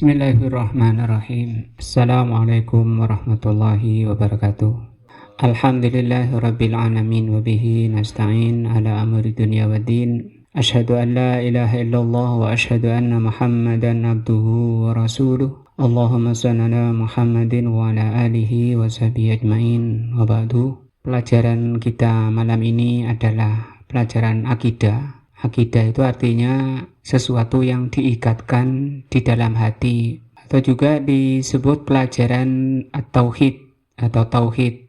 Bismillahirrahmanirrahim. Assalamualaikum warahmatullahi wabarakatuh. Alhamdulillahirabbil alamin wa bihi nasta'in ala amri dunya waddin. Asyhadu an la ilaha illallah wa asyhadu anna Muhammadan abduhu wa rasuluh. Allahumma shalli ala Muhammadin wa ala alihi wa sahbihi ajmain. Wa ba'du. Pelajaran kita malam ini adalah pelajaran akidah. Akidah itu artinya sesuatu yang diikatkan di dalam hati, atau juga disebut pelajaran tauhid atau tauhid.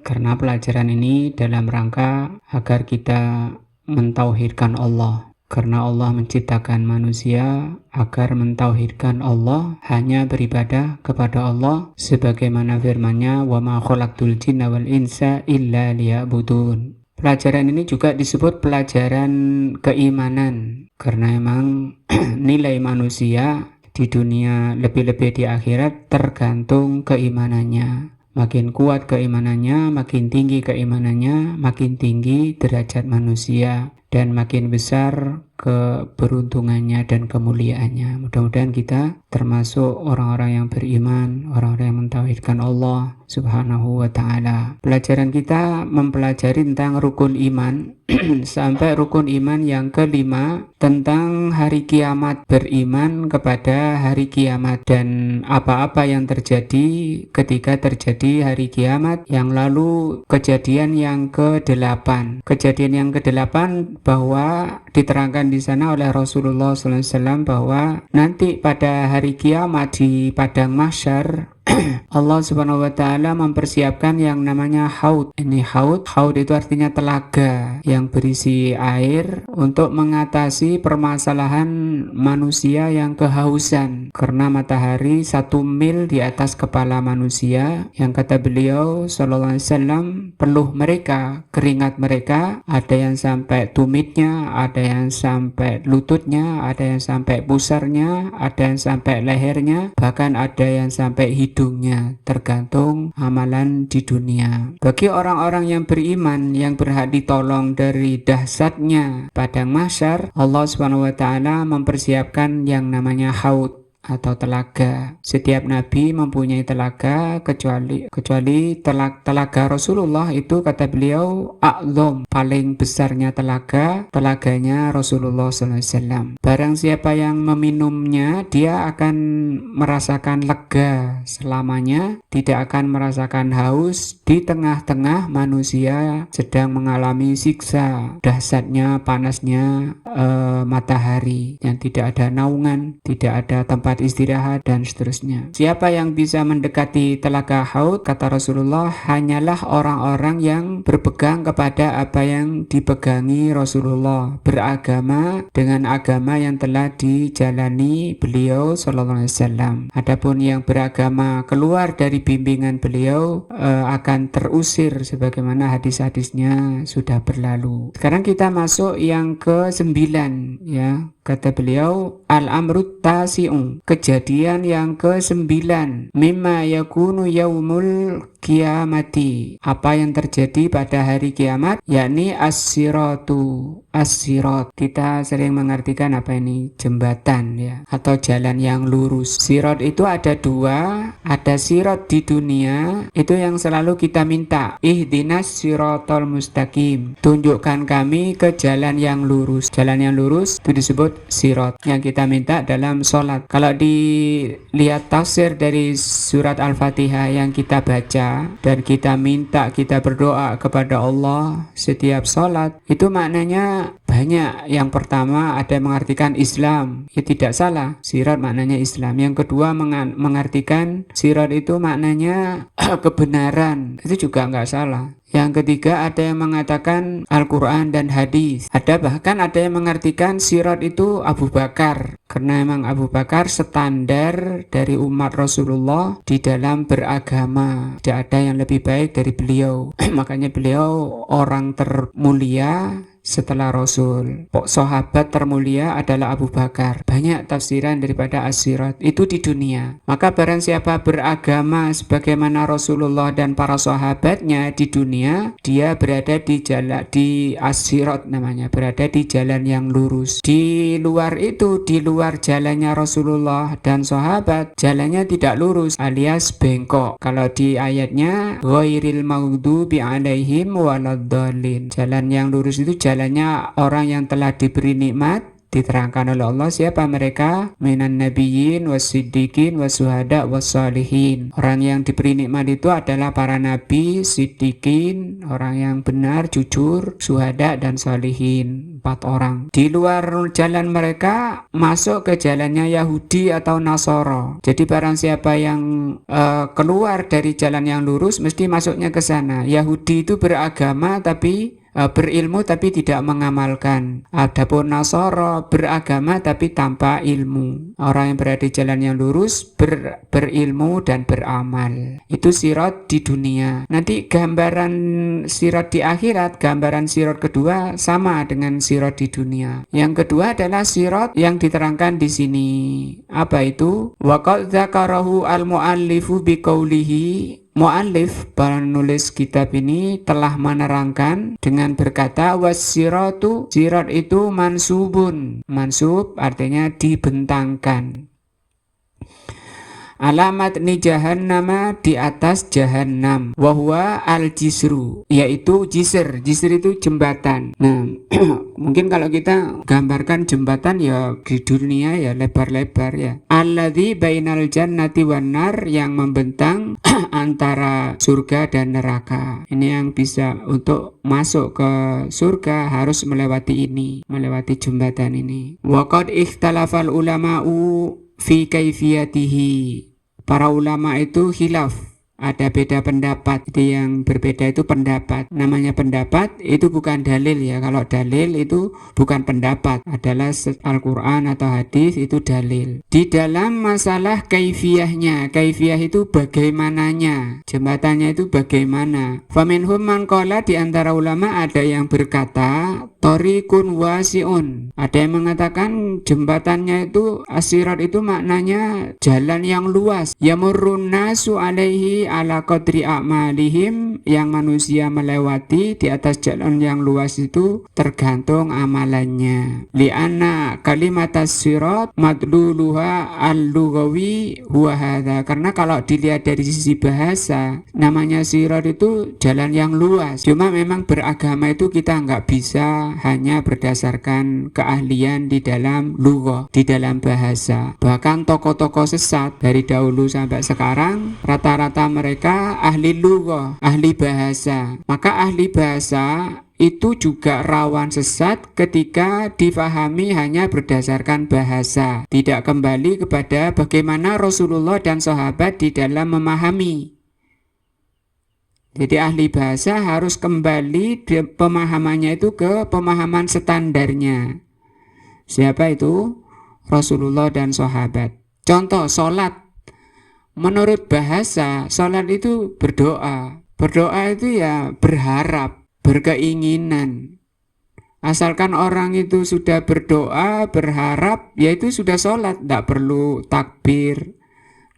Karena pelajaran ini dalam rangka agar kita mentauhidkan Allah. Karena Allah menciptakan manusia agar mentauhidkan Allah, hanya beribadah kepada Allah sebagaimana firman-Nya, "Wa ma khalaqtul jinna wal insa illa liya'budun." Pelajaran ini juga disebut pelajaran keimanan, karena emang nilai manusia di dunia lebih-lebih di akhirat tergantung keimanannya. Makin kuat keimanannya, makin tinggi keimanannya, makin tinggi derajat manusia dan makin besar keberuntungannya dan kemuliaannya. Mudah-mudahan kita termasuk orang-orang yang beriman, orang-orang yang mentauhidkan Allah Subhanahu wa ta'ala. Pelajaran kita mempelajari tentang rukun iman sampai rukun iman yang kelima, tentang hari kiamat, beriman kepada hari kiamat dan apa-apa yang terjadi ketika terjadi hari kiamat. Yang lalu kejadian yang ke-8. Kejadian yang ke-8 bahwa diterangkan di sana oleh Rasulullah SAW bahwa nanti pada hari kiamat di padang mahsyar Allah Subhanahu wa ta'ala mempersiapkan yang namanya haud. Ini haud itu artinya telaga yang berisi air untuk mengatasi permasalahan manusia yang kehausan karena matahari 1 mil di atas kepala manusia, yang kata beliau sallallahu alaihi wasallam peluh mereka, keringat mereka ada yang sampai tumitnya, ada yang sampai lututnya, ada yang sampai pusarnya, ada yang sampai lehernya, bahkan ada yang sampai hidungnya, tergantung amalan di dunia. Bagi orang-orang yang beriman yang berhak ditolong dari dahsyatnya padang mahsyar, Allah Subhanahu wa ta'ala mempersiapkan yang namanya haud atau telaga. Setiap nabi mempunyai telaga kecuali telaga Rasulullah, itu kata beliau a'zam, paling besarnya telaganya Rasulullah SAW. Barang siapa yang meminumnya, dia akan merasakan lega selamanya, tidak akan merasakan haus di tengah-tengah manusia sedang mengalami siksa dahsyatnya panasnya matahari yang tidak ada naungan, tidak ada tempat istirahat dan seterusnya. Siapa yang bisa mendekati telaga haud, kata Rasulullah, hanyalah orang-orang yang berpegang kepada apa yang dipegangi Rasulullah, beragama dengan agama yang telah dijalani beliau sallallahu alaihi wasallam. Adapun yang beragama keluar dari bimbingan beliau akan terusir sebagaimana hadis-hadisnya sudah berlalu. Sekarang kita masuk yang ke-9, ya. Kata beliau, al-amrut tasi'u, kejadian yang ke-9, mimma yakunu yaumul kiamati, apa yang terjadi pada hari kiamat, yakni as-siratu. As-sirat, kita sering mengartikan apa ini? Jembatan, ya, atau jalan yang lurus. Sirat itu ada 2, ada sirat di dunia, itu yang selalu kita minta, ihdinas siratal mustaqim, tunjukkan kami ke jalan yang lurus. Jalan yang lurus itu disebut sirat yang kita minta dalam sholat. Kalau dilihat tafsir dari surat Al-Fatihah yang kita baca dan kita minta, kita berdoa kepada Allah setiap sholat, itu maknanya banyak. Yang pertama ada yang mengartikan Islam, ya tidak salah, sirat maknanya Islam. Yang kedua mengartikan sirat itu maknanya kebenaran, itu juga nggak salah. Yang ketiga ada yang mengatakan Al-Quran dan hadis. Bahkan ada yang mengartikan sirat itu Abu Bakar, karena memang Abu Bakar standar dari umat Rasulullah di dalam beragama, tidak ada yang lebih baik dari beliau. Makanya beliau orang termulia setelah Rasul. Sahabat termulia adalah Abu Bakar. Banyak tafsiran daripada as-sirat itu di dunia. Maka barang siapa beragama sebagaimana Rasulullah dan para sahabatnya di dunia, dia berada di jalan, di as-sirat namanya, berada di jalan yang lurus. Di luar itu, di luar jalannya Rasulullah dan sahabat, jalannya tidak lurus alias bengkok. Kalau di ayatnya ghairil maghdubi alaihim waladdallin. Jalan yang lurus itu jalannya orang yang telah diberi nikmat. Diterangkan oleh Allah siapa mereka? Minan nabiyyin wasiddiqin wasuhada wassalihin. Orang yang diberi nikmat itu adalah para nabi, siddiqin, orang yang benar, jujur, suhada dan salihin. 4 orang. Di luar jalan mereka masuk ke jalannya Yahudi atau Nasara. Jadi barang siapa yang keluar dari jalan yang lurus mesti masuknya ke sana. Yahudi itu beragama tapi berilmu tapi tidak mengamalkan. Adapun Nasara beragama tapi tanpa ilmu. Orang yang berada di jalan yang lurus berilmu dan beramal. Itu sirat di dunia. Nanti gambaran sirat di akhirat, gambaran sirat kedua sama dengan sirat di dunia. Yang kedua adalah sirat yang diterangkan di sini. Apa itu? Wa qad dzakarahu al-muallifu biqaulihi. Mu'allif, penulis kitab ini telah menerangkan dengan berkata wassiratu, sirat itu mansubun. Mansub artinya dibentangkan. Alamat ni jahannama, di atas jahannam. Wahwa al-jisru, yaitu jisr. Jisr itu jembatan. Nah, mungkin kalau kita gambarkan jembatan ya di dunia ya lebar-lebar ya. Alladzi bainal jannati wan nar, yang membentang antara surga dan neraka. Ini yang bisa untuk masuk ke surga harus melewati ini, melewati jembatan ini. Wa qad ikhtalafal ulama'u fi kaifiyatihi. Para ulama itu khilaf, ada beda pendapat. Jadi yang berbeda itu pendapat. Namanya pendapat itu bukan dalil ya. Kalau dalil itu bukan pendapat, adalah Al-Quran atau hadis itu dalil. Di dalam masalah kaifiyahnya, kaifiyah itu bagaimananya, jembatannya itu bagaimana. Faminhum man qala, di antara ulama ada yang berkata Thariqun wasi'un. Ada yang mengatakan jembatannya itu as-sirat itu maknanya jalan yang luas. Yamurrun nasu alaihi ala qadri a'malihim, yang manusia melewati di atas jalan yang luas itu tergantung amalannya. Li'anna kalimat as-sirat madluluha al-lughawi huwa hadza. Karena kalau dilihat dari sisi bahasa, namanya sirat itu jalan yang luas. Cuma memang beragama itu kita nggak bisa hanya berdasarkan keahlian di dalam lughah, di dalam bahasa. Bahkan tokoh-tokoh sesat dari dahulu sampai sekarang rata-rata mereka ahli lughah, ahli bahasa. Maka ahli bahasa itu juga rawan sesat ketika difahami hanya berdasarkan bahasa, tidak kembali kepada bagaimana Rasulullah dan sahabat di dalam memahami. Jadi ahli bahasa harus kembali pemahamannya itu ke pemahaman standarnya. Siapa itu? Rasulullah dan sahabat. Contoh sholat. Menurut bahasa, sholat itu berdoa. Berdoa itu ya berharap, berkeinginan. Asalkan orang itu sudah berdoa, berharap, ya itu sudah sholat. Tidak perlu takbir,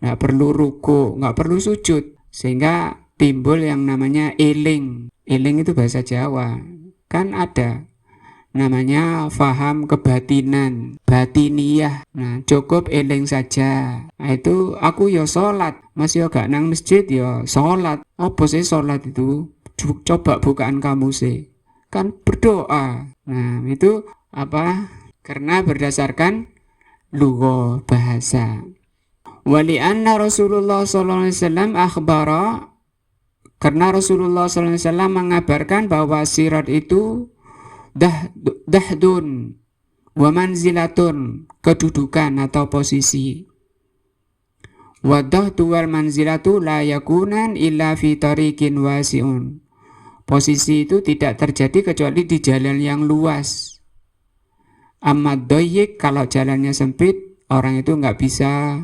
tidak perlu ruku, tidak perlu sujud. Sehingga timbul yang namanya eling. Eling itu bahasa Jawa. Kan ada namanya faham kebatinan, batiniyah. Nah, cukup eling saja. Nah, itu aku ya sholat, masih gak nang masjid ya sholat. Apa sih sholat itu? Coba bukaan kamu sih. Kan berdoa. Nah, itu apa? Karena berdasarkan lugha bahasa. Wali anna Rasulullah sallallahu alaihi wasallam akhbara, karena Rasulullah sallallahu alaihi wasallam mengabarkan bahwa sirat itu dahdun wa manzilatun, kedudukan atau posisi. Wa dahdu wal manzilatu la yakunan illa fi tariqin wasi'un. Posisi itu tidak terjadi kecuali di jalan yang luas. Amma doyik, kalau jalannya sempit, orang itu nggak bisa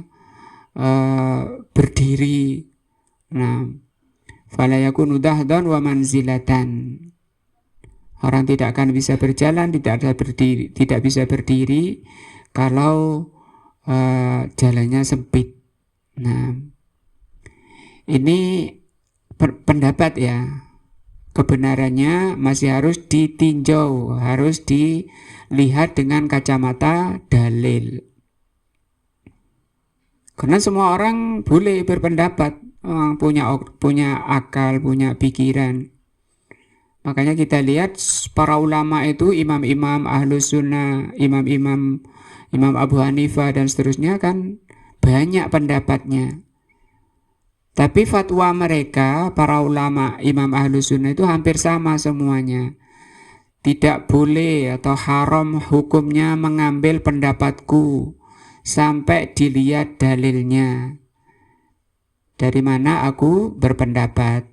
berdiri. Nah, fala yakunu dahdan wa manzilatan. Orang tidak akan bisa berjalan, tidak bisa berdiri kalau jalannya sempit. Nah, ini pendapat ya. Kebenarannya masih harus ditinjau, harus dilihat dengan kacamata dalil. Karena semua orang boleh berpendapat, punya akal, punya pikiran. Makanya kita lihat para ulama itu, imam-imam Ahlus Sunnah, Imam Abu Hanifah dan seterusnya kan banyak pendapatnya. Tapi fatwa mereka, para ulama Imam Ahlus Sunnah itu hampir sama semuanya. Tidak boleh atau haram hukumnya mengambil pendapatku sampai dilihat dalilnya. Dari mana aku berpendapat.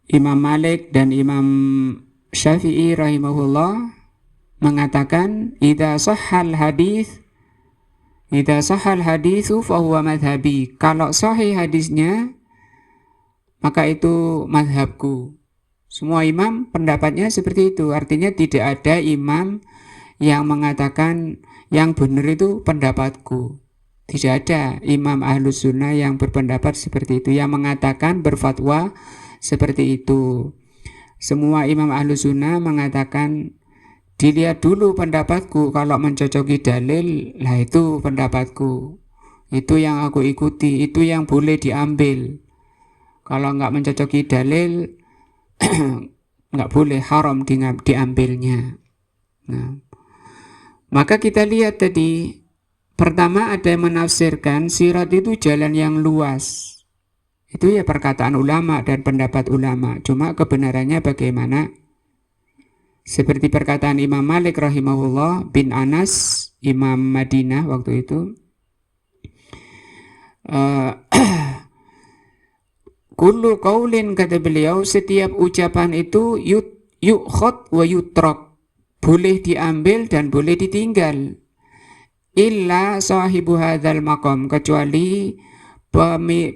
Imam Malik dan Imam Syafi'i rahimahullah mengatakan idza sahhal haditsu fahuwa madhabi. Kalau sahih hadisnya maka itu madhabku. Semua imam pendapatnya seperti itu. Artinya tidak ada imam yang mengatakan yang benar itu pendapatku. Tidak ada imam Ahlus Sunnah yang berpendapat seperti itu, yang mengatakan berfatwa seperti itu. Semua imam Ahlus Sunnah mengatakan dilihat dulu pendapatku, kalau mencocoki dalil, lah itu pendapatku, itu yang aku ikuti, itu yang boleh diambil. Kalau nggak mencocoki dalil, nggak boleh, haram diambilnya. Nah, maka kita lihat tadi, pertama ada yang menafsirkan sirat itu jalan yang luas. Itu ya perkataan ulama dan pendapat ulama. Cuma kebenarannya bagaimana? Seperti perkataan Imam Malik rahimahullah bin Anas, Imam Madinah waktu itu. Kullu qaulin, kata beliau, setiap ucapan itu yukhad wa yutrak, boleh diambil dan boleh ditinggal. Illa sahibu hadzal maqam, kecuali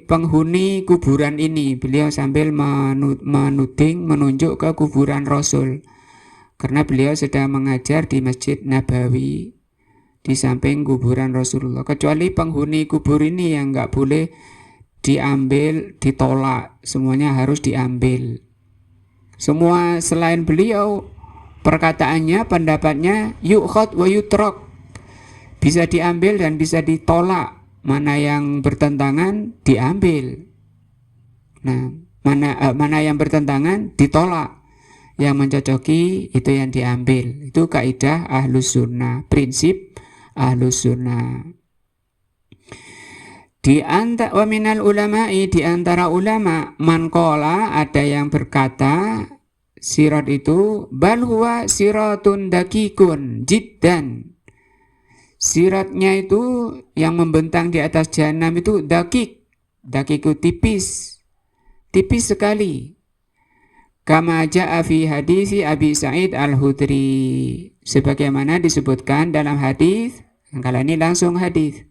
penghuni kuburan ini. Beliau sambil menunjuk ke kuburan Rasul, karena beliau sedang mengajar di Masjid Nabawi di samping kuburan Rasulullah. Kecuali penghuni kubur ini yang nggak boleh diambil, ditolak, semuanya harus diambil. Semua selain beliau, perkataannya, pendapatnya yukhad wa yutrak, bisa diambil dan bisa ditolak. Mana yang bertentangan diambil. Nah, mana yang bertentangan ditolak. Yang mencocoki itu yang diambil. Itu kaidah Ahlus Sunnah, prinsip Ahlus Sunnah. Wa minal ulama'i, di antara ulama, man qala, ada yang berkata sirat itu bal huwa siratun dakikun jiddan. Siratnya itu yang membentang di atas jahanam itu dakik itu tipis sekali. Kama ja'a fi hadisi Abi Sa'id Al-Khudri, sebagaimana disebutkan dalam hadis, kali ini langsung hadis,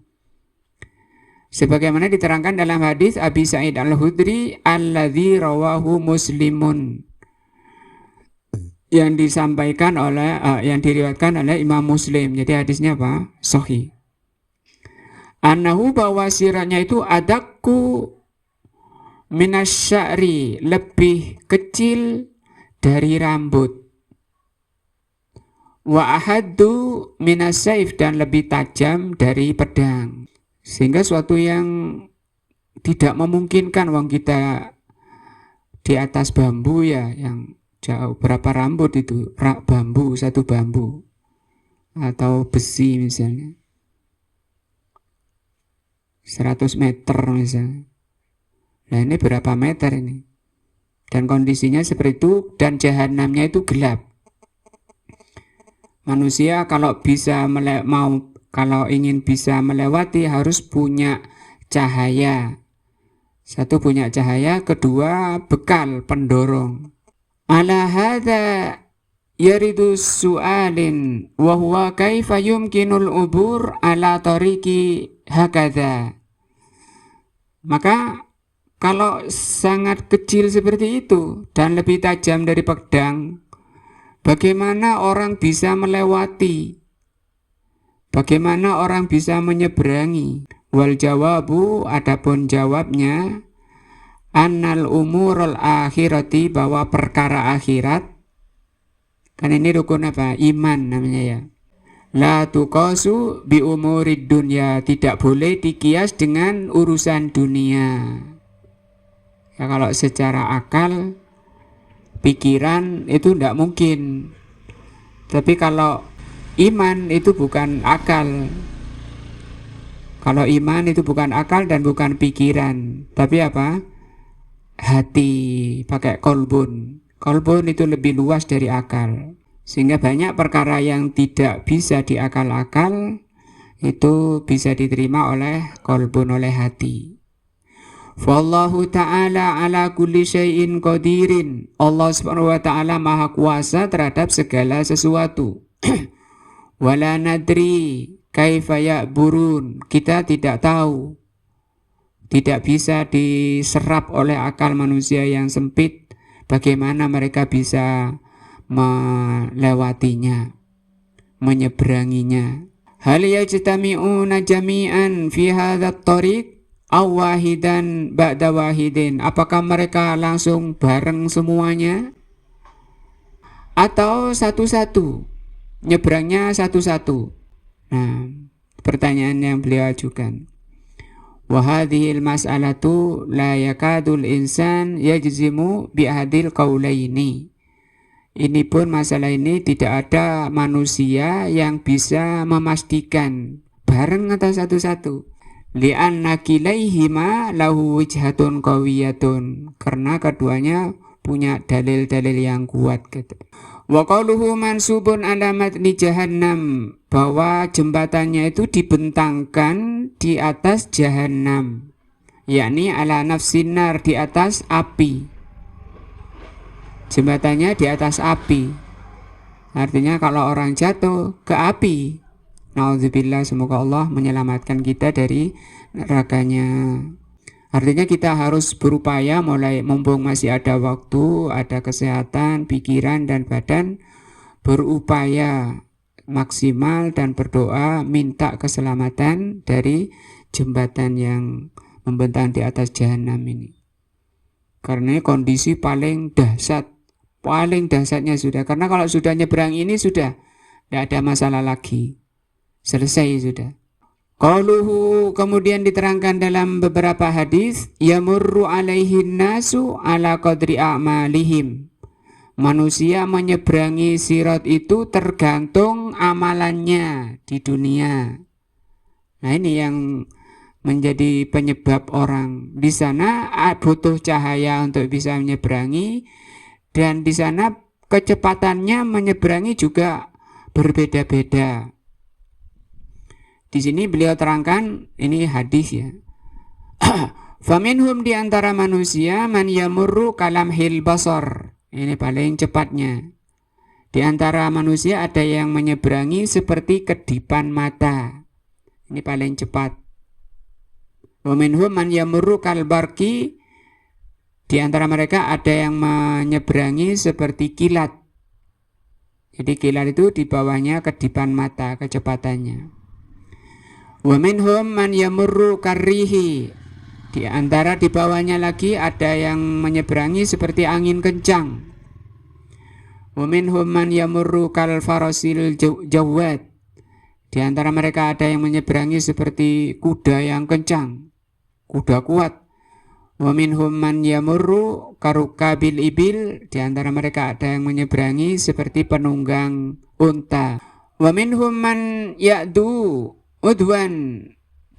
sebagaimana diterangkan dalam hadis Abi Sa'id Al-Khudri alladzi rawahu Muslimun, yang disampaikan oleh yang diriwayatkan oleh Imam Muslim. Jadi hadisnya apa? Sahih. Annahu, bahwa siratnya itu adakku minasya'ri, lebih kecil dari rambut. Wa ahaddu minasaif, dan lebih tajam dari pedang. Sehingga suatu yang tidak memungkinkan, wong kita di atas bambu ya, yang jauh, berapa rambut itu, bambu, satu bambu atau besi misalnya 100 meter misalnya. Nah ini berapa meter ini? Dan kondisinya seperti itu, dan jahanamnya itu gelap. Manusia kalau ingin bisa melewati harus punya cahaya. Satu, punya cahaya, kedua bekal pendorong. Ala hadza yaridu su'alin wa huwa kaifa yumkinul ubur ala tariqi hakadha. Maka kalau sangat kecil seperti itu dan lebih tajam dari pedang, bagaimana orang bisa melewati? Bagaimana orang bisa menyeberangi? Wal jawabu, adapun jawabnya, annal umurul akhirati, bahwa perkara akhirat, kan ini rukun apa? Iman namanya ya. La tuqasu bi umurid dunya, tidak boleh dikias dengan urusan dunia. Ya, kalau secara akal, pikiran itu tidak mungkin. Tapi kalau iman itu bukan akal. Kalau iman itu bukan akal dan bukan pikiran, tapi apa? Hati, pakai kolbun. Kolbun itu lebih luas dari akal. Sehingga banyak perkara yang tidak bisa diakal-akal itu bisa diterima oleh kolbun, oleh hati. Wallahu ta'ala ala kulli syai'in qadirin. Allah subhanahu wa ta'ala maha kuasa terhadap segala sesuatu. Wala nadri kaifa ya'burun. Kita tidak tahu, tidak bisa diserap oleh akal manusia yang sempit bagaimana mereka bisa melewatinya, menyeberanginya. Hal yajtami'una jami'an fi hadzal tariq aw wahidan ba'da wahidin. Apakah mereka langsung bareng semuanya atau satu-satu, nyebrangnya satu-satu? Nah, pertanyaan yang beliau ajukan. Wa hadhil mas'alatu la yakadul insan yajzimu bi ahadil qaulaini. Ini pun, masalah ini tidak ada manusia yang bisa memastikan bareng atau satu-satu. Li'anna kilaihima lahu wijhatun qawiyatun, karena keduanya punya dalil-dalil yang kuat gitu. Wa qauluhu mansubun ala matni jahannam, bahwa jembatannya itu dibentangkan di atas jahannam, yakni ala nafsin nar, di atas api. Jembatannya di atas api, artinya kalau orang jatuh ke api, na'udzubillah, semoga Allah menyelamatkan kita dari nerakanya. Artinya kita harus berupaya mulai mumpung masih ada waktu, ada kesehatan, pikiran dan badan, berupaya maksimal dan berdoa minta keselamatan dari jembatan yang membentang di atas jahanam ini. Karena kondisi paling dahsyatnya sudah. Karena kalau sudah nyebrang ini sudah tidak ada masalah lagi. Selesai sudah. Qauluhu, kemudian diterangkan dalam beberapa hadis, yamurru alaihin nasu ala qadri a'malihim. Manusia menyeberangi sirat itu tergantung amalannya di dunia. Nah ini yang menjadi penyebab orang di sana butuh cahaya untuk bisa menyeberangi, dan di sana kecepatannya menyeberangi juga berbeda-beda. Di sini beliau terangkan, ini hadis ya. Faminhum, di antara manusia, man yamurru kalamhil basar. Ini paling cepatnya. Di antara manusia ada yang menyeberangi seperti kedipan mata. Ini paling cepat. Wa minhum man yamurru kalbarki. Di antara mereka ada yang menyeberangi seperti kilat. Jadi kilat itu di bawahnya kedipan mata kecepatannya. Wa minhum man yamurru karrihi. Di antara di bawahnya lagi ada yang menyeberangi seperti angin kencang. Wa minhum man yamurru kal farasil jawad. Di antara mereka ada yang menyeberangi seperti kuda yang kencang, kuda kuat. Wa minhum man yamurru karukabil ibil. Di antara mereka ada yang menyeberangi seperti penunggang unta. Wa minhum man ya'du udwan.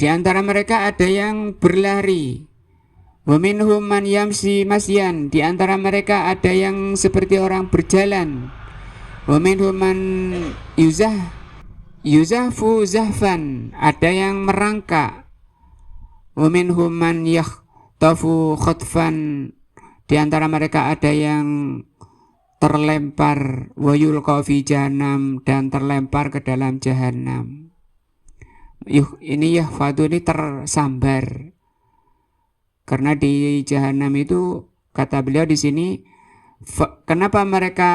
Di antara mereka ada yang berlari. Wa minhum man yamsi masyan, di antara mereka ada yang seperti orang berjalan. Wa minhum man yuzafu zahfan, ada yang merangkak. Wa minhum man yakhtafu khutfan, di antara mereka ada yang terlempar, wa yulqa fi jahannam, dan terlempar ke dalam jahanam. Ini yahfadu ini tersambar. Karena di jahanam itu, kata beliau di sini, kenapa mereka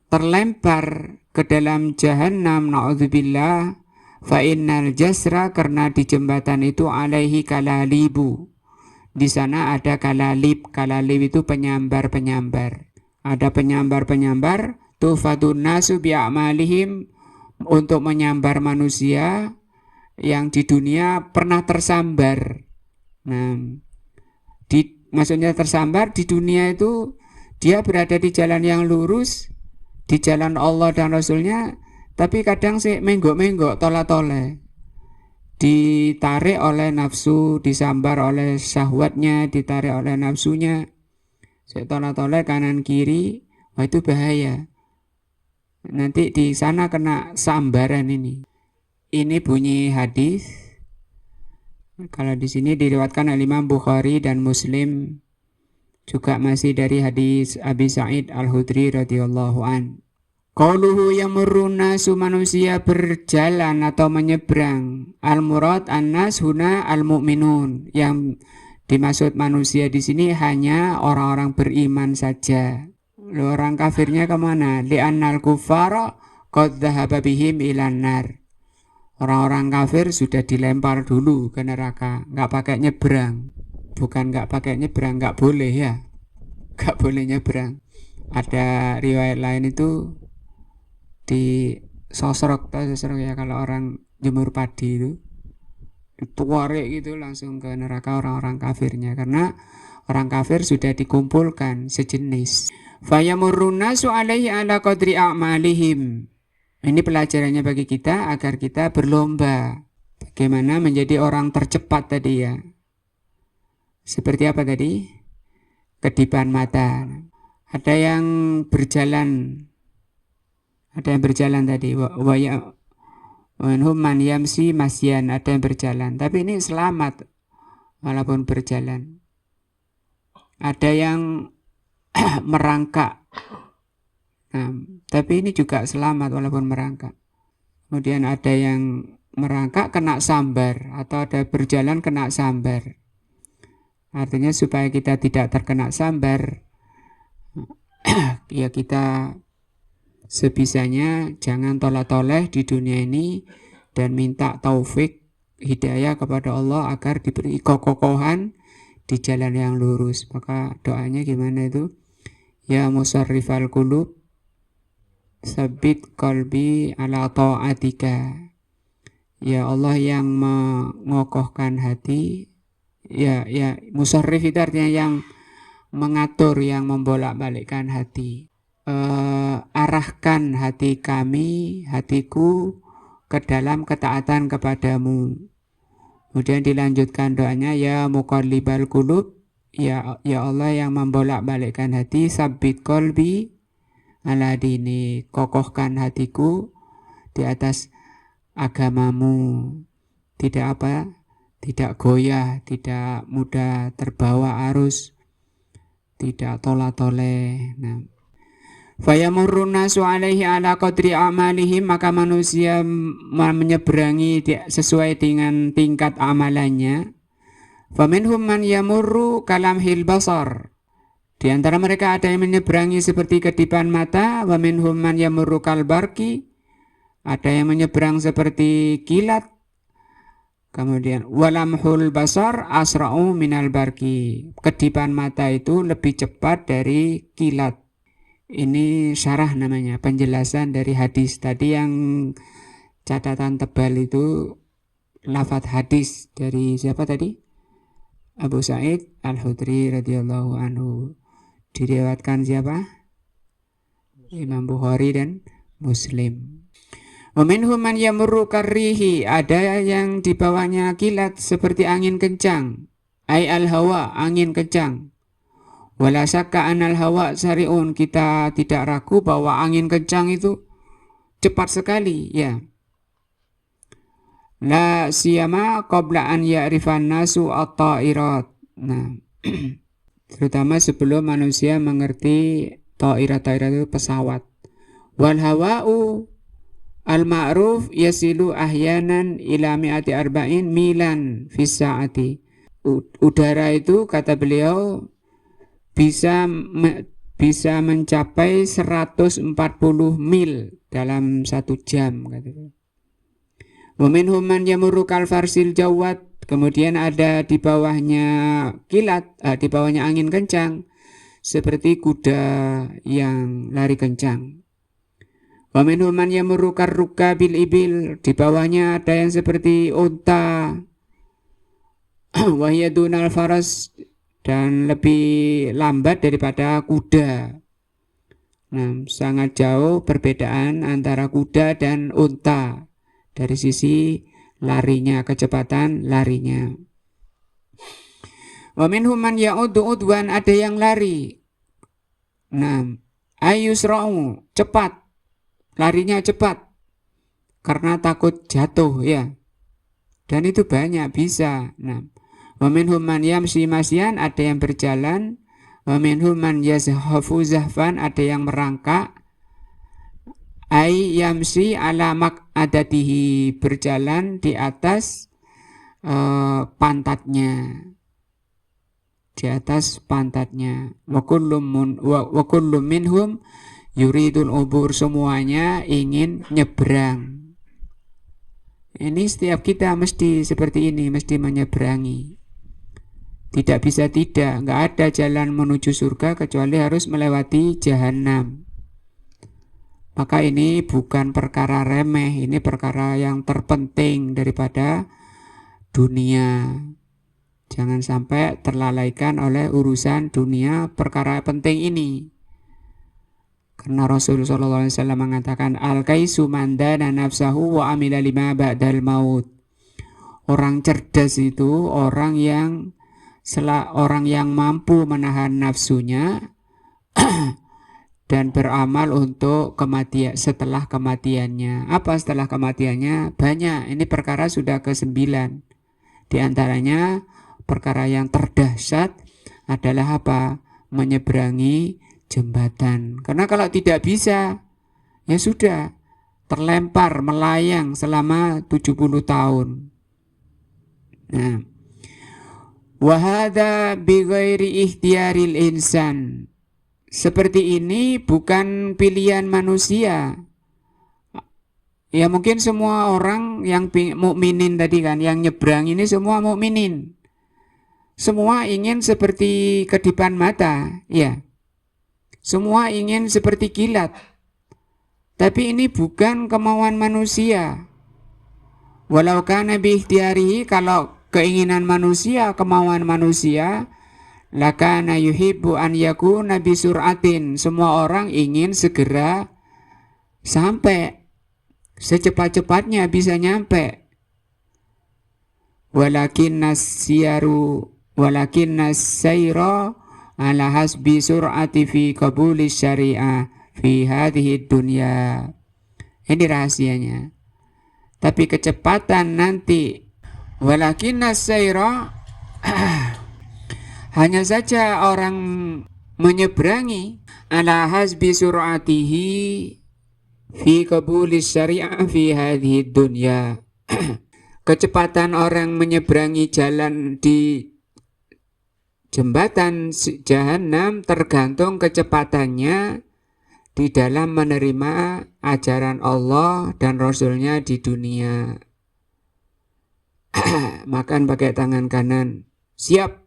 terlempar ke dalam jahanam, na'udzubillah, fa innal jasra, karena di jembatan itu alaihi kalalibu, di sana ada kalalib. Kalalib itu penyambar-penyambar. Ada penyambar-penyambar, tufadun nasu bi'amalihim, untuk menyambar manusia yang di dunia pernah tersambar. Nah, maksudnya tersambar di dunia itu dia berada di jalan yang lurus, di jalan Allah dan Rasulnya, tapi kadang sih menggok-menggok, tolak-tolak, ditarik oleh nafsu, disambar oleh syahwatnya, ditarik oleh nafsunya, tolak-tolak kanan kiri. Wah, itu bahaya. Nanti di sana kena sambaran ini. Ini bunyi hadis. Kalau di sini diriwayatkan oleh Imam Bukhari dan Muslim, juga masih dari hadis Abi Sa'id Al-Khudri radhiyallahu an. Qauluhu yamurrun nasu, manusia berjalan atau menyeberang. Al-murad an-nas huna al-mu'minun. Yang dimaksud manusia di sini hanya orang-orang beriman saja. Orang kafirnya kemana? Li'annal kuffara qad dhahaba bihim ilan nar. Orang-orang kafir sudah dilempar dulu ke neraka, nggak pakai nyebrang. Bukan nggak pakai nyebrang, nggak boleh ya, nggak boleh nyebrang. Ada riwayat lain itu di sosrok ya, kalau orang jemur padi itu dituarek gitu langsung ke neraka orang-orang kafirnya, karena orang kafir sudah dikumpulkan sejenis. Fayamurrun nasu alaihi ala qadri a'malihim. Ini pelajarannya bagi kita agar kita berlomba bagaimana menjadi orang tercepat tadi ya. Seperti apa tadi? Kedipan mata. Ada yang berjalan tadi. Wa minhum man yamsi masyan, ada yang berjalan. Tapi ini selamat walaupun berjalan. Ada yang merangkak. Nah, tapi ini juga selamat walaupun merangkak. Kemudian ada yang merangkak kena sambar, atau ada berjalan kena sambar. Artinya supaya kita tidak terkena sambar, ya kita sebisanya jangan tolak-toleh di dunia ini dan minta taufik hidayah kepada Allah agar diberi kokohan di jalan yang lurus. Maka doanya gimana itu? Ya musarrifal qulub, sabit qalbi ala ta'atika. Ya Allah yang mengokohkan hati, ya musarrif itu artinya yang mengatur, yang membolak-balikkan hati. Arahkan hati kami, hatiku ke dalam ketaatan kepadamu. Kemudian dilanjutkan doanya, ya muqallibal qulub, ya Allah yang membolak-balikkan hati, sabit qalbi ala dini, kokohkan hatiku di atas agamamu, tidak goyah, tidak mudah terbawa arus, tidak tolak-toleh. Nah, fayamurrun nasu alaihi ala qadri amalihim, maka manusia menyeberangi sesuai dengan tingkat amalannya. Faminhum man yamurru kalamhil basar, di antara mereka ada yang menyeberangi seperti kedipan mata. Wa minhum man yamurru kalbarki, ada yang menyeberang seperti kilat. Kemudian walamhul basar asra'u minal barki, kedipan mata itu lebih cepat dari kilat. Ini syarah namanya, penjelasan dari hadis tadi yang catatan tebal itu, lafadz hadis dari siapa tadi? Abu Sa'id Al-Khudri radhiyallahu anhu. Diriwayatkan siapa? Imam Bukhari dan Muslim. Wa minhum man yamurru karrihi, ada yang di bawahnya kilat seperti angin kencang. Ai al-hawa, angin kencang. Wala syakka anal hawa sari'un, kita tidak ragu bahwa angin kencang itu cepat sekali, ya. La siyama qabla an ya'rifan nasu at-ta'irat. Nah, terutama sebelum manusia mengerti ta'irat itu pesawat. Wal hawa'u al-ma'ruf yasilu ahyanan ila mi'ati arba'in milan fis sa'ati. Udara itu, kata beliau, bisa mencapai 140 mil dalam 1 jam, kata. Wa minhum man yamurru kal farsil jawad, kemudian ada di bawahnya kilat, di bawahnya angin kencang seperti kuda yang lari kencang. Wa minhum man yamurru karruka bil ibil, di bawahnya ada yang seperti unta. Wa hiya dunal faras, dan lebih lambat daripada kuda. Nah, sangat jauh perbedaan antara kuda dan unta dari sisi larinya, kecepatan larinya. Wa minhum man ya'uddu udwan, ada yang lari. Nah, ayusra'u, cepat, larinya cepat karena takut jatuh, ya. Dan itu banyak, bisa. Nah, wa minhum man yamshi masyan, ada yang berjalan. Wa minhum man yazhafu zahfan, ada yang merangkak. Ai yamshi ala maq'adatihi, berjalan di atas pantatnya. Di atas pantatnya. Wa kullum minhum yuridul ubur, semuanya ingin nyebrang. Ini setiap kita mesti seperti ini, mesti menyeberangi. Tidak bisa tidak, nggak ada jalan menuju surga kecuali harus melewati jahanam. Maka ini bukan perkara remeh, ini perkara yang terpenting daripada dunia. Jangan sampai terlalaikan oleh urusan dunia, perkara penting ini. Karena Rasulullah SAW mengatakan, al-kaisu mandana nafsahu wa amila lima ba'dal maut. Orang cerdas itu orang yang mampu menahan nafsunya dan beramal untuk kematian, setelah kematiannya. Apa setelah kematiannya? Banyak. Ini perkara sudah ke-9. Di antaranya perkara yang terdahsyat adalah apa? Menyeberangi jembatan. Karena kalau tidak bisa, ya sudah, terlempar, melayang selama 70 tahun. Nah, wahada bighairi ikhtiaril insan. Seperti ini bukan pilihan manusia. Ya mungkin semua orang yang mukminin tadi kan, yang nyebrang ini semua mukminin. Semua ingin seperti kedipan mata, ya. Semua ingin seperti kilat. Tapi ini bukan kemauan manusia. Walau kana bi ikhtiarihi, kalau keinginan manusia, kemauan manusia, lakana yuhibbu an yakuna bi sur'atin, semua orang ingin segera sampai, secepat-cepatnya bisa nyampe. Walakinnas sayra ala hasbi sur'ati fi qabuli syari'ah fi hadhihi dunya. Ini rahasianya. Tapi kecepatan nanti, walakinnas sayra, hanya saja orang menyeberangi ala hasbi sur'atihi fi qabuli syari'ah fi hadhihi dunya. Kecepatan orang menyeberangi jalan di jembatan jahanam tergantung kecepatannya di dalam menerima ajaran Allah dan Rasulnya di dunia. Makan pakai tangan kanan, siap,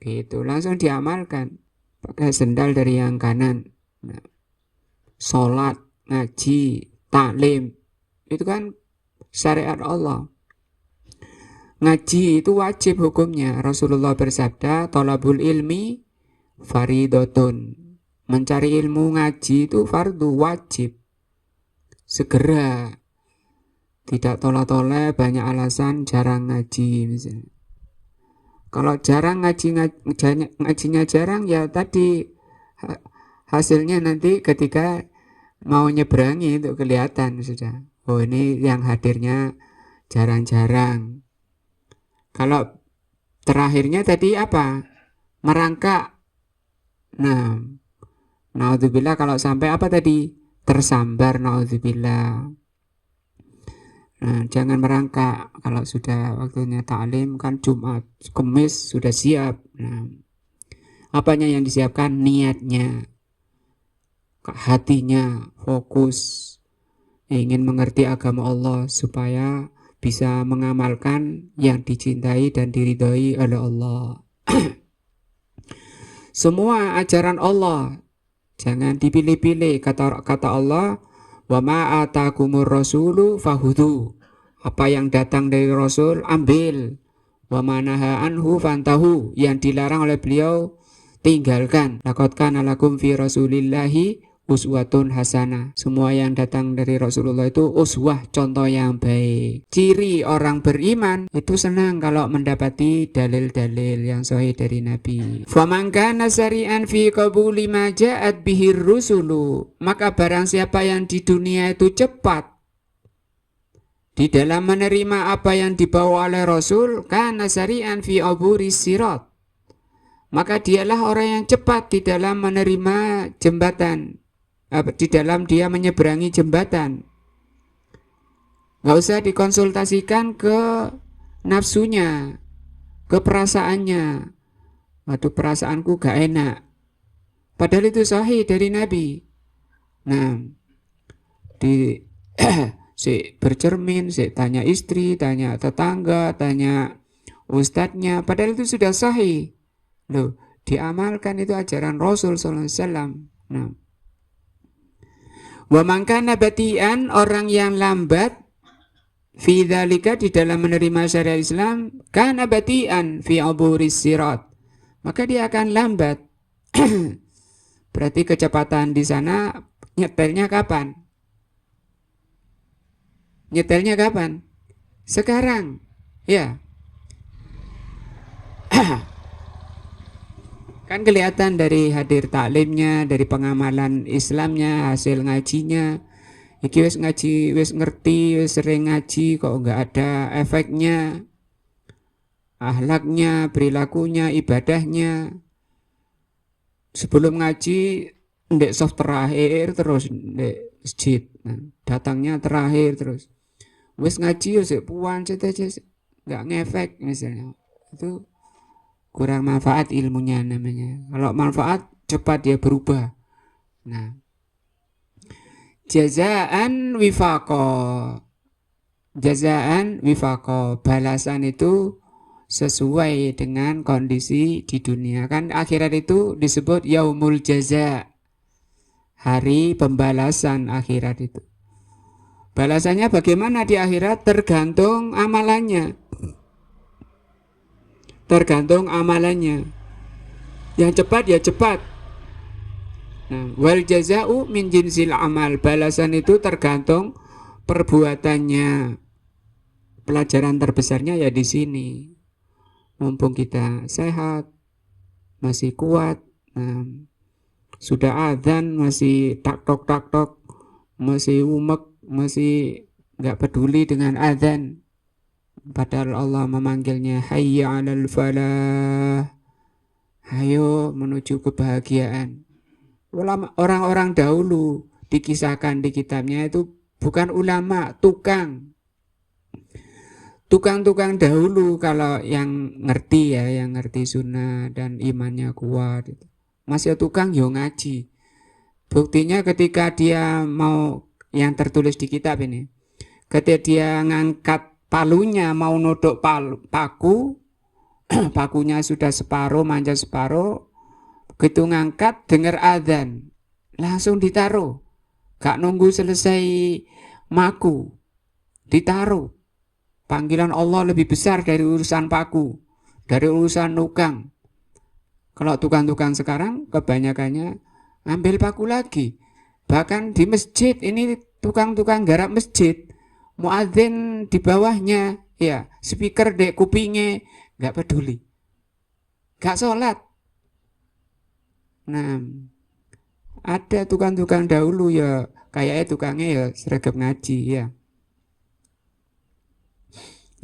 gitu, langsung diamalkan. Pakai sendal dari yang kanan. Nah, sholat, ngaji, taklim, itu kan syariat Allah. Ngaji itu wajib hukumnya. Rasulullah bersabda, thalabul ilmi faridotun. Mencari ilmu ngaji itu fardu, wajib. Segera. Tidak tolak-tolak, banyak alasan jarang ngaji misalnya. Kalau jarang ngajinya jarang, ya tadi hasilnya nanti ketika mau nyeberangi itu kelihatan sudah. Oh, ini yang hadirnya jarang-jarang. Kalau terakhirnya tadi apa? Merangkak. Nah, naudzubillah kalau sampai apa tadi? Tersambar, naudzubillah. Nah, jangan merangkak. Kalau sudah waktunya taklim kan Jumat, Kamis sudah siap. Nah, apanya yang disiapkan? Niatnya, hatinya, fokus, ingin mengerti agama Allah supaya bisa mengamalkan yang dicintai dan diridhoi oleh Allah. Semua ajaran Allah jangan dipilih-pilih. Kata Allah, wa ma atakumur rasulu fahudhu. Apa yang datang dari Rasul ambil. Wa ma naha anhu fantahu. Yang dilarang oleh beliau tinggalkan. Laqad kana lakum fi rasulillahi uswatun hasanah. Semua yang datang dari Rasulullah itu uswah, contoh yang baik. Ciri orang beriman itu senang kalau mendapati dalil-dalil yang sahih dari Nabi. Faman kana sari'an fi qabuli ma ja'at bihir rusulu. Maka barang siapa yang di dunia itu cepat di dalam menerima apa yang dibawa oleh Rasul, kana sari'an fi aburis sirat. Maka dialah orang yang cepat di dalam menerima jembatan, di dalam dia menyeberangi jembatan. Gak usah dikonsultasikan ke nafsunya, ke perasaannya. Waduh, perasaanku gak enak. Padahal itu sahih dari Nabi. Nah, si bercermin, si tanya istri, tanya tetangga, tanya ustadznya. Padahal itu sudah sahih. Loh, diamalkan itu ajaran Rasul SAW. Nah, wa man kana batian, orang yang lambat fi dzalika, di dalam menerima syariat Islam, kana batian fi aburis sirat, maka dia akan lambat. Berarti kecepatan di sana nyetelnya kapan? Nyetelnya kapan? Sekarang. Ya. Kan kelihatan dari hadir taklimnya, dari pengamalan Islamnya, hasil ngajinya. Iki wis ngaji, wis ngerti, wis sering ngaji, kok enggak ada efeknya. Akhlaknya, perilakunya, ibadahnya. Sebelum ngaji, ndek soft terakhir terus ndek masjid. Nah, datangnya terakhir terus. Wis ngaji yo sik puan aja, enggak ngefek misalnya. Itu kurang manfaat ilmunya namanya. Kalau manfaat cepat dia berubah. Nah, jazaan wifaqo. Jazaan wifaqo, balasan itu sesuai dengan kondisi di dunia. Kan akhirat itu disebut yaumul jaza, hari pembalasan akhirat itu. Balasannya bagaimana di akhirat? Tergantung amalannya. Tergantung amalannya. Yang cepat ya cepat. Nah, wal jaza'u min jinsil amal. Balasan itu tergantung perbuatannya. Pelajaran terbesarnya ya di sini. Mumpung kita sehat, masih kuat, nah, sudah adzan masih tak tok, masih umek, masih nggak peduli dengan adzan. Padahal Allah memanggilnya hayya 'alal falah. Ayo menuju kebahagiaan. Orang-orang dahulu dikisahkan di kitabnya itu bukan ulama, tukang. Tukang-tukang dahulu kalau yang ngerti ya, yang ngerti sunnah dan imannya kuat. Masih tukang yo ngaji. Buktinya ketika dia mau, yang tertulis di kitab ini, ketika dia ngangkat palunya mau nodok paku, pakunya sudah separuh, manjat separuh, begitu ngangkat dengar adzan, langsung ditaruh, gak nunggu selesai maku, ditaruh. Panggilan Allah lebih besar dari urusan paku, dari urusan nukang. Kalau tukang-tukang sekarang kebanyakannya ambil paku lagi. Bahkan di masjid ini tukang-tukang garap masjid, muadzin di bawahnya, ya speaker dek kupingnya, nggak peduli. gak sholat. Nah, ada tukang-tukang dahulu ya, kayaknya tukangnya ya seragam ngaji ya.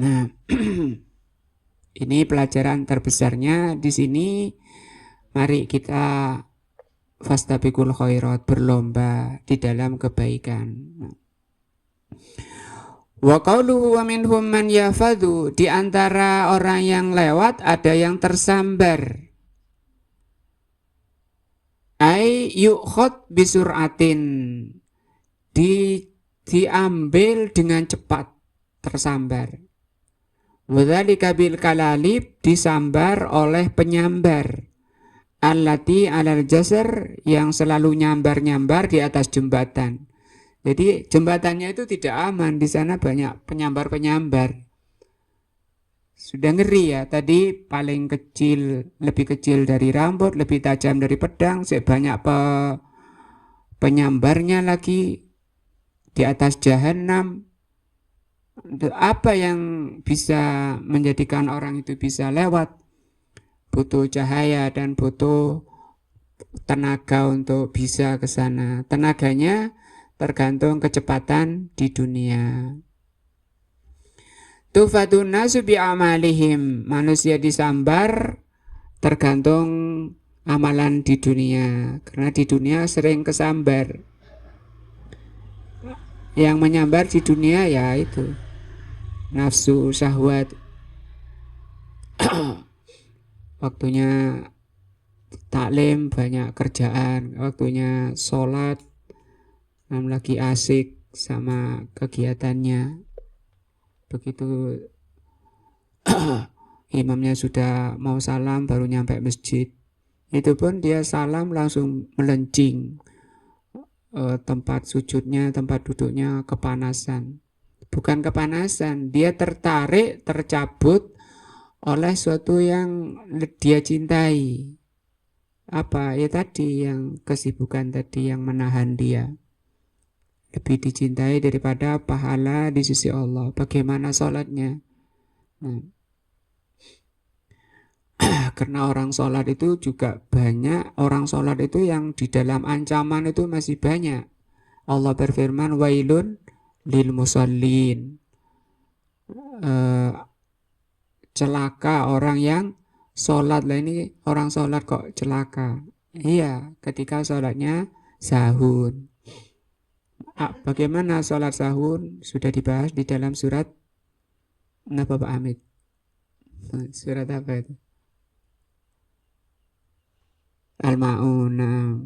Nah, ini pelajaran terbesarnya di sini. Mari kita fastabiqul khairat, berlomba di dalam kebaikan. Wa qauluhu wa minhum man yafadhu, di antara orang yang lewat ada yang tersambar. Ai yukhad bisuratin, diambil dengan cepat, tersambar. Wadzalika bil kalalib, disambar oleh penyambar. Allati alal jasr, yang selalu nyambar-nyambar di atas jembatan. Jadi jembatannya itu tidak aman, di sana banyak penyambar-penyambar. Sudah ngeri ya, tadi paling kecil, lebih kecil dari rambut, lebih tajam dari pedang, sebanyak penyambarnya lagi di atas jahanam. Apa yang bisa menjadikan orang itu bisa lewat? Butuh cahaya dan butuh tenaga untuk bisa ke sana. Tenaganya tergantung kecepatan di dunia. Tufatun nasu bi amalihim, manusia disambar tergantung amalan di dunia, karena di dunia sering kesambar. Yang menyambar di dunia ya itu nafsu, syahwat. Waktunya taklim banyak kerjaan, waktunya sholat lagi asik sama kegiatannya. Begitu imamnya sudah mau salam baru nyampe masjid, itu pun dia salam langsung melencing, tempat sujudnya, tempat duduknya kepanasan. Bukan kepanasan, dia tertarik, tercabut oleh sesuatu yang dia cintai. Apa? Ya tadi yang kesibukan tadi yang menahan dia. Lebih dicintai daripada pahala di sisi Allah. Bagaimana sholatnya? Nah, karena orang sholat itu juga banyak. Orang sholat itu yang di dalam ancaman itu masih banyak. Allah berfirman, wailun lil musallin, celaka orang yang sholat. Lah ini orang sholat kok celaka? Iya, ketika sholatnya sahur. Bagaimana sholat sahur? Sudah dibahas di dalam surat apa Pak Hamid? Surat apa itu? Al-Ma'unah.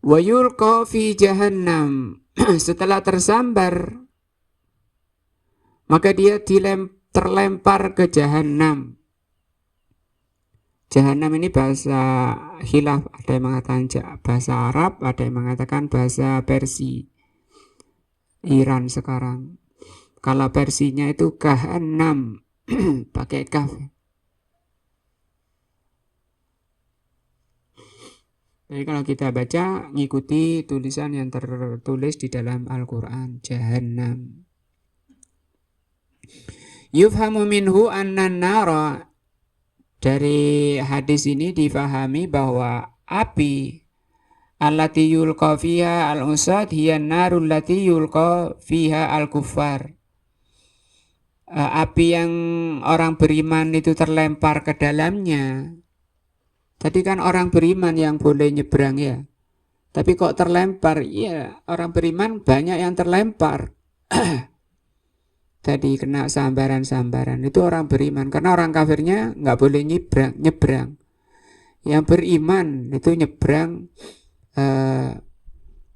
Wa yulqa fi jahannam. Setelah tersambar, maka dia terlempar ke jahannam. Jahannam ini bahasa khilaf, ada yang mengatakan bahasa Arab, ada yang mengatakan bahasa Persia, Iran sekarang. Kalau Persinya itu Kahannam, pakai kaf. Jadi kalau kita baca, ngikuti tulisan yang tertulis di dalam Al-Quran, Jahannam. Yufhamu minhu annan nara, dari hadis ini difahami bahwa api allati yulqa fiha al-usad hiya narul lati yulqa fiha al-kuffar. Api yang orang beriman itu terlempar ke dalamnya. Tadi kan orang beriman yang boleh nyebrang ya. Tapi kok terlempar? Iya, orang beriman banyak yang terlempar. Tadi kena sambaran-sambaran, itu orang beriman. Karena orang kafirnya nggak boleh nyebrang. Yang beriman itu nyebrang,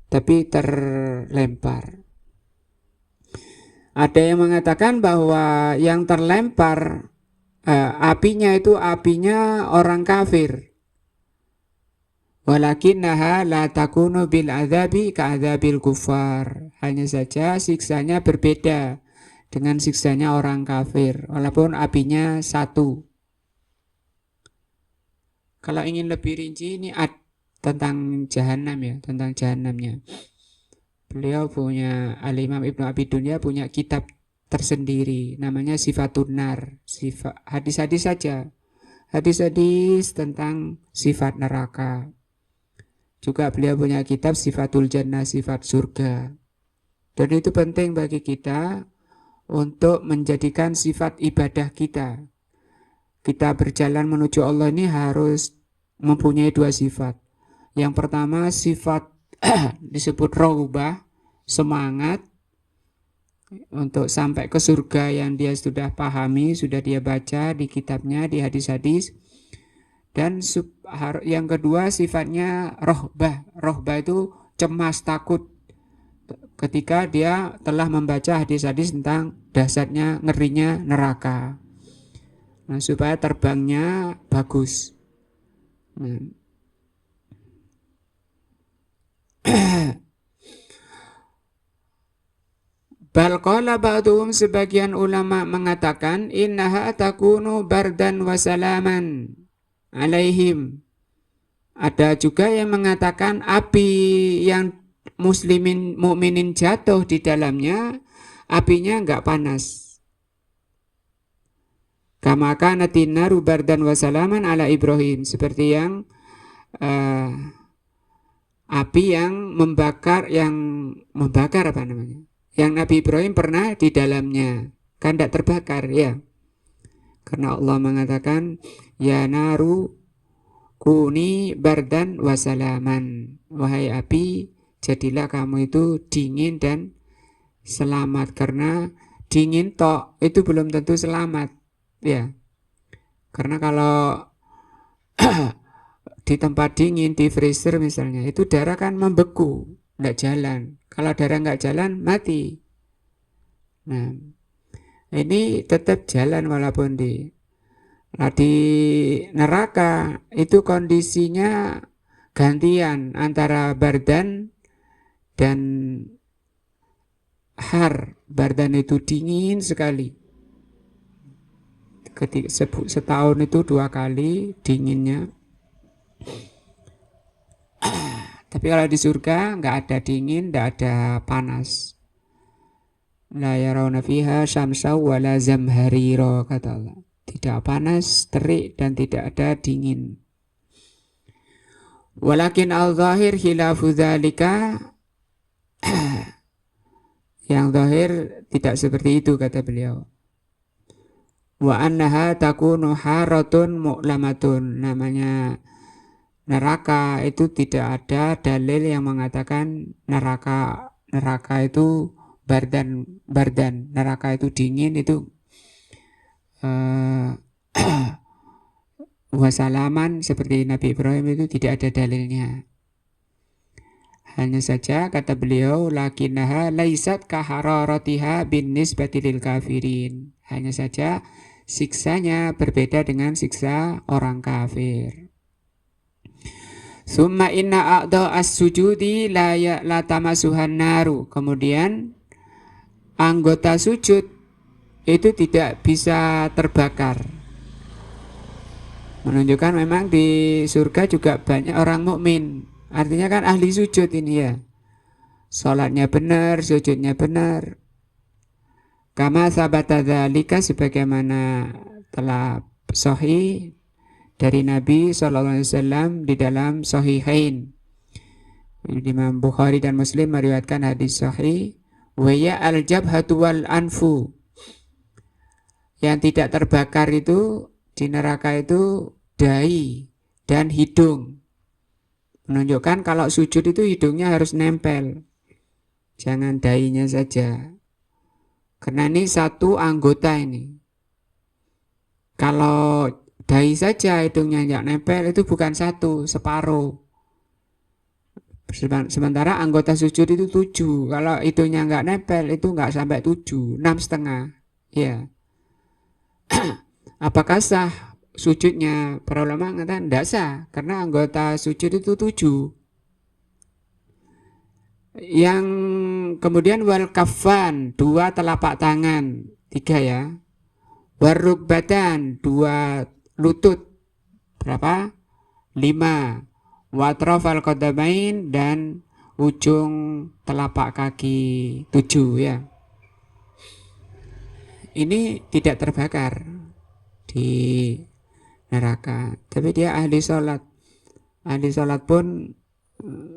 tapi terlempar. Ada yang mengatakan bahwa yang terlempar apinya itu apinya orang kafir. Walakinnaha la takunu bil adzabi ka adzabil kufar. Hanya saja siksanya berbeda dengan siksanya orang kafir, walaupun apinya satu. Kalau ingin lebih rinci ini tentang jahanam ya, tentang jahanamnya. Beliau punya, Al-Imam Ibnu Abi Dunya punya kitab tersendiri, namanya Sifatun Nar, hadis-hadis saja. hadis-hadis tentang sifat neraka. Juga beliau punya kitab Sifatul Jannah, sifat surga. Dan itu penting bagi kita untuk menjadikan sifat ibadah kita. Kita berjalan menuju Allah ini harus mempunyai dua sifat. Yang pertama sifat disebut raghbah, semangat untuk sampai ke surga yang dia sudah pahami, sudah dia baca di kitabnya, di hadis-hadis. Dan yang kedua sifatnya rohbah. Rohbah itu cemas, takut ketika dia telah membaca hadis-hadis tentang dahsyatnya, ngerinya neraka. Nah, supaya terbangnya bagus. Bal qala ba'duhum, sebagian ulama mengatakan innaha takunu bardan wa salaman alaihim. Ada juga yang mengatakan api yang muslimin mukminin jatuh di dalamnya, apinya enggak panas. Kama kanatin naru bardan wa salaman ala Ibrahim, seperti yang api yang membakar apa namanya? Yang Nabi Ibrahim pernah di dalamnya, kan tidak terbakar ya. Karena Allah mengatakan ya naru kuni bardan wa salaman, wahai api jadilah kamu itu dingin dan selamat. Karena dingin tok itu belum tentu selamat ya. Karena kalau di tempat dingin, di freezer misalnya, itu darah kan membeku, nggak jalan. Kalau darah nggak jalan, mati. Nah, ini tetap jalan walaupun di neraka itu kondisinya gantian antara bardan dan har. Bardan itu dingin sekali. Setahun itu 2 kali dinginnya. Tapi kalau di surga nggak ada dingin, nggak ada panas. La yarawna fiha syamsa wala zamharira, kata Allah. Tidak panas, terik, dan tidak ada dingin. Walakin al-zahir khilafu dzalika. Yang zahir tidak seperti itu, kata beliau. Wa annaha takunu haratun mu'lamatun. Namanya neraka itu tidak ada dalil yang mengatakan neraka itu bardan, neraka itu dingin, itu wasalaman seperti Nabi Ibrahim, itu tidak ada dalilnya. Hanya saja kata beliau lakinnaha laisat kahararatiha bin nisbati lil kafirin. Hanya saja siksanya berbeda dengan siksa orang kafir. Summa inna a'dha as-sujudi la tamasuhan naru. Kemudian anggota sujud itu tidak bisa terbakar. Menunjukkan memang di surga juga banyak orang mukmin. Artinya kan ahli sujud ini ya. Salatnya benar, sujudnya benar. Kama sabata dzalika, sebagaimana telah sahih dari Nabi SAW di dalam Sahihain. Imam Bukhari dan Muslim meriwayatkan hadis sahih. Wa ya al-jabhatu wal anfu. Yang tidak terbakar itu di neraka itu dahi dan hidung. Menunjukkan kalau sujud itu hidungnya harus nempel. Jangan dahinya saja. Karena ini satu anggota ini. Kalau dahi saja hidungnya nggak nempel, itu bukan satu, separuh. Sementara anggota sujud itu 7. Kalau hidungnya nggak nempel, itu nggak sampai 7, 6,5. Ya. Apakah sah sujudnya? Para ulama mengatakan tidak sah, karena anggota sujud itu 7. Yang kemudian wal kafan, 2 telapak tangan, 3 ya. Warukbatan, 2 lutut, berapa? 5. Watrafal qadamain, dan ujung telapak kaki 7 ya. Ini tidak terbakar di neraka. Tapi dia ahli sholat. Ahli sholat pun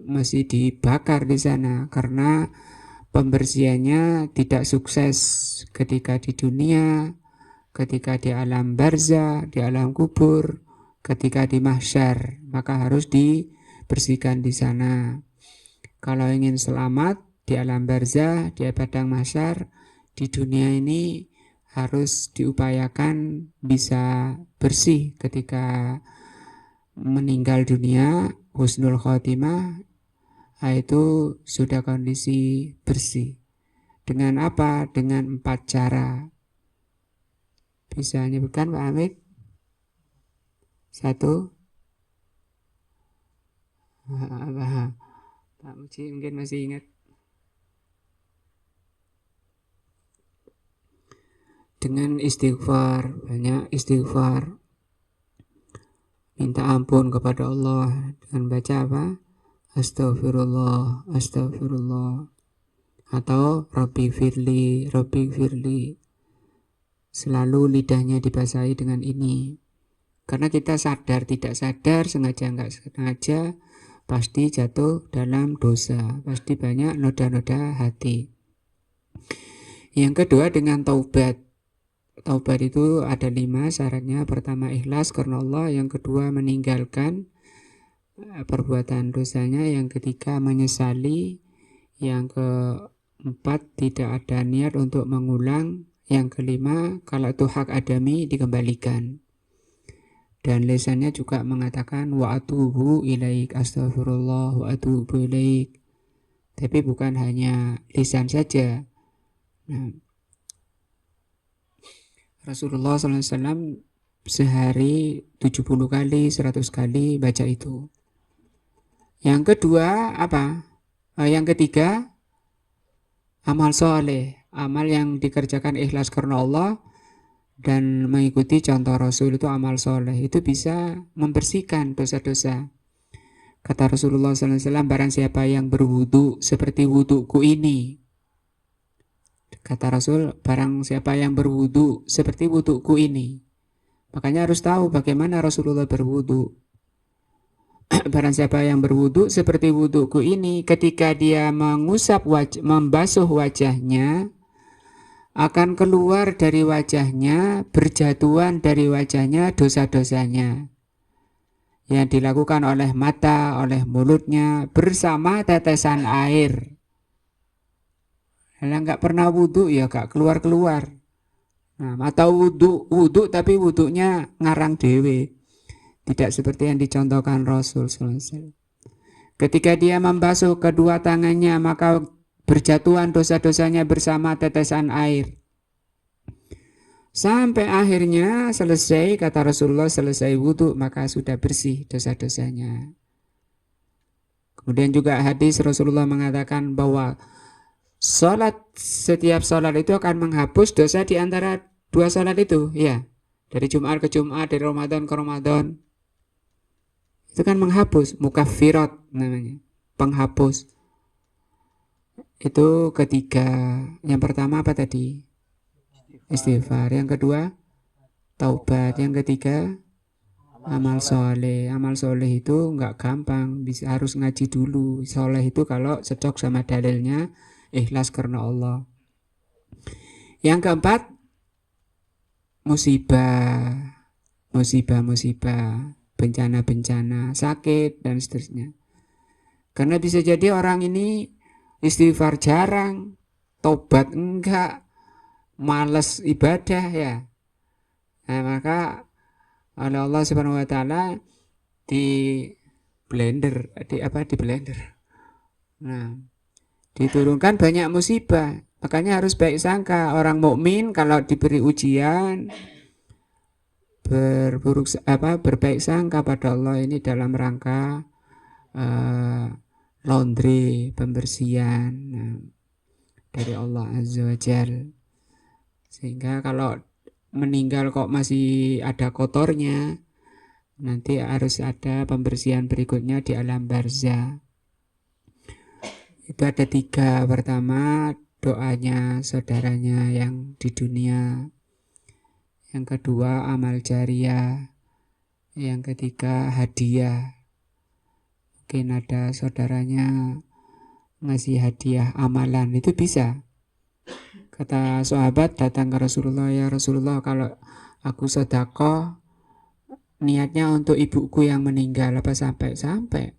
masih dibakar di sana karena pembersihannya tidak sukses ketika di dunia, ketika di alam barzah, di alam kubur, ketika di mahsyar, maka harus dibersihkan di sana. Kalau ingin selamat di alam barzah, di padang mahsyar, di dunia ini harus diupayakan bisa bersih ketika meninggal dunia, husnul khotimah, itu sudah kondisi bersih. Dengan apa? Dengan 4 cara. Bisa nyebutkan Pak Hamid? 1. Pak Muji mungkin masih ingat. Dengan istighfar, banyak istighfar. Minta ampun kepada Allah dengan baca apa? Astagfirullah, astagfirullah. Atau Rabbi firli, Rabbi firli. Selalu lidahnya dibasahi dengan ini. Karena kita sadar, tidak sadar, sengaja enggak sengaja, pasti jatuh dalam dosa. Pasti banyak noda-noda hati. Yang kedua dengan taubat. Taubat itu ada 5 syaratnya. Pertama ikhlas karena Allah. Yang kedua meninggalkan perbuatan dosanya. Yang ketiga menyesali. Yang keempat tidak ada niat untuk mengulang. Yang kelima kalau itu hak adami dikembalikan. Dan lisannya juga mengatakan wa atubu ilaik, astagfirullah wa atubu ilaik. Tapi bukan hanya lisan saja. Nah, Rasulullah SAW sehari 70 kali, 100 kali baca itu. Yang kedua apa? Yang ketiga amal soleh, amal yang dikerjakan ikhlas karena Allah dan mengikuti contoh Rasul, itu amal soleh. Itu bisa membersihkan dosa-dosa. Kata Rasulullah SAW, barang siapa yang berwudu seperti wuduku ini. Kata Rasul, barang siapa yang berwudu seperti wuduku ini. Makanya harus tahu bagaimana Rasulullah berwudu. Barang siapa yang berwudu seperti wuduku ini, ketika dia mengusap membasuh wajahnya, akan keluar dari wajahnya, berjatuhan dari wajahnya dosa-dosanya yang dilakukan oleh mata, oleh mulutnya, bersama tetesan air. Kalau nggak pernah wudhu ya nggak keluar-keluar. Nah, atau wudhu tapi wudhunya ngarang dewe. Tidak seperti yang dicontohkan Rasul SAW. Ketika dia membasuh kedua tangannya, maka berjatuhan dosa-dosanya bersama tetesan air. Sampai akhirnya selesai, kata Rasulullah, selesai wudhu, maka sudah bersih dosa-dosanya. Kemudian juga hadis Rasulullah mengatakan bahwa setiap sholat itu akan menghapus dosa di antara 2 sholat itu, ya. Dari Jumat ke Jumat, dari Ramadan ke Ramadan. Itu kan menghapus, mukaffirat namanya, penghapus. Itu ketiga. Yang pertama apa tadi? Istighfar. Yang kedua taubat. Yang ketiga amal soleh. Amal soleh itu nggak gampang, harus ngaji dulu. Soleh itu kalau cocok sama dalilnya, ikhlas karena Allah. Yang keempat musibah, bencana-bencana, sakit dan seterusnya. Karena bisa jadi orang ini istighfar jarang, tobat enggak, malas ibadah ya. Nah, maka oleh Allah Subhanahu wa taala di blender. Nah, diturunkan banyak musibah. Makanya harus baik sangka. Orang mukmin kalau diberi ujian berbaik sangka pada Allah, ini dalam rangka laundry, pembersihan dari Allah Azza wa Jalla. Sehingga kalau meninggal kok masih ada kotornya, nanti harus ada pembersihan berikutnya di alam barzah. Itu ada 3. Pertama, doanya saudaranya yang di dunia. Yang kedua, amal jariah. Yang ketiga hadiah. Mungkin ada saudaranya ngasih hadiah amalan, itu bisa. Kata sahabat datang ke Rasulullah, ya Rasulullah, kalau aku sedekah niatnya untuk ibuku yang meninggal, apa sampai?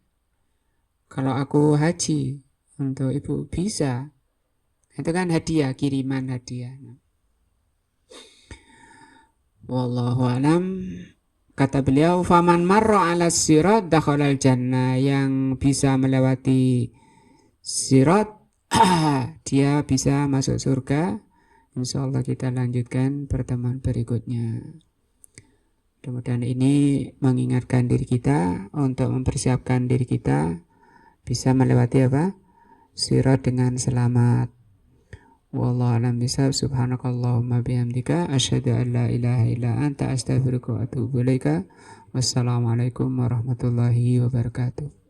Kalau aku haji untuk ibu bisa. Itu kan hadiah, kiriman hadiah. Wallahu alam. Kata beliau, faman marra 'ala sirat dakhalal jannah, yang bisa melewati sirat dia bisa masuk surga. Insyaallah kita lanjutkan pertemuan berikutnya. Mudah-mudahan ini mengingatkan diri kita untuk mempersiapkan diri kita bisa melewati apa? Sirat dengan selamat. Wallahu a'lam bishawab. Subhanakallahumma bihamdika asyhadu an la ilaha illa anta astaghfiruka wa atubu ilaika. Wassalamualaikum warahmatullahi wabarakatuh.